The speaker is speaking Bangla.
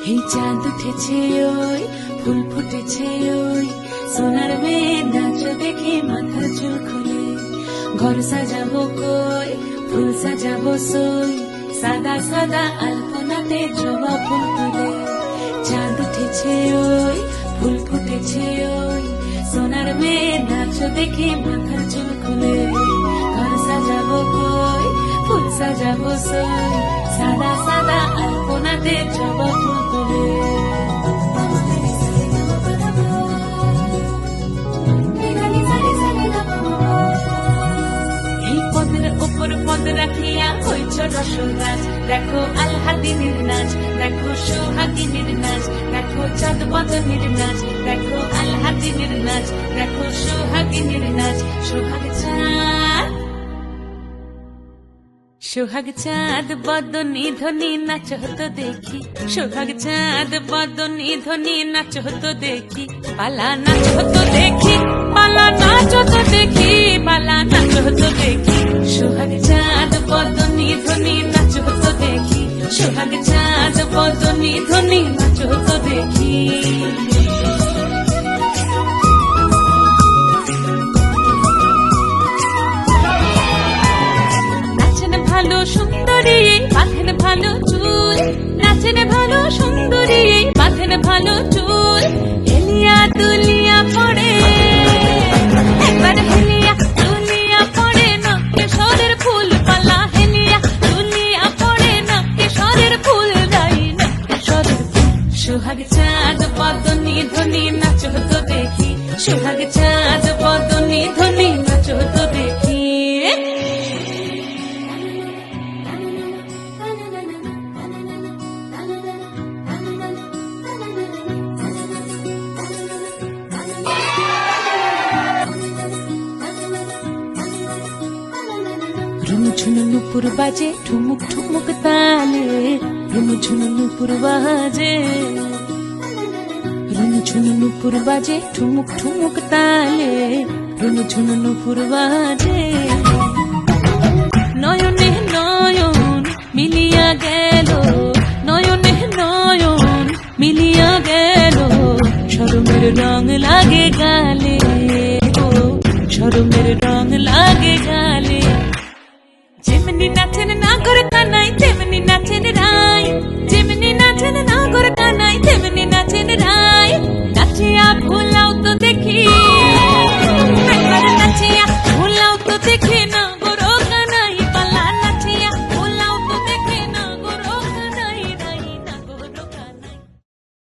এই চাঁদ উঠেছে ওই ফুল ফুটেছে ওই সোনার মেয়ে নাচ দেখে মাথার চুল খুলে ঘর সাজাবো কই ফুল সাজাবো সই সাদা সাদা আলপনাতে জবা ফুল তুলে চাঁদ উঠেছে ওই ফুল ফুটেছে ওই সোনার মেয়ে নাচ দেখে মাথার চুল খুলে ঘর সাজাবো কই ফুল সাজাবো সই সাদা সাদা আলপনাতে জবা ফুল তুলে এই পদের উপর পদ রাখিয়া হইছ রসরাজ দেখো আলহাদিনীর নাচ দেখো সোহাগিনীর নাচ দেখো চাঁদ বদনীর নাচ দেখো আলহাদিনীর নাচ দেখো সোহাগিনীর নাচ সোহাগ চাঁদ বদনী ধ্বনি নাচ হতো দেখি সোহাগ চাঁদ বদনী ধ্বনি নাচ হতো দেখি পালা নাচ হতো দেখি পালা নাচ হতো দেখি পালা নাচ হতো দেখি সোহাগ চাঁদ বদনী ধ্বনি নাচ হতো দেখি সোহাগ চাঁদ বদনী ধ্বনি নাচ হতো দেখি ভালো সুন্দরী বাঁধেন ভালো চুল নাচেন ভালো সুন্দরী বাঁধেন ভালো চুল হেলিয়া দুলিয়া পড়ে একবার হেলিয়া দুলিয়া পড়ে নকে সরের ফুল পালা হেলিয়া দুলিয়া পড়ে নকে সরের ফুল গাই নকে সরের ফুল সোহাগ চাঁদ বদনী ধ্বনি নাচ হতো দেখি সোহাগ চাঁদ বদনী ধ্বনি নাচ হতো দেখি ঝুনু নুপুর বাজে ঠুমুক ঠুমুক তালে ঝুনু নুপুর বাজে ঝুনু নুপুর বাজে ঠুমুক ঠুমুক তালে ঝুনু নুপুর বাজে নয়নে নয়ন মিলিয়া গেল নয়নে নয়ন মিলিয়া গেল শরমের রং লাগে গালে ও শরমের রং লাগে গালে যেমনি নাচেন নাগর কানাই তেমনি নাচেন রাই যেমনি নাচেন নাগর কানাই তেমনি নাচেন রাই নাচিয়া ভুল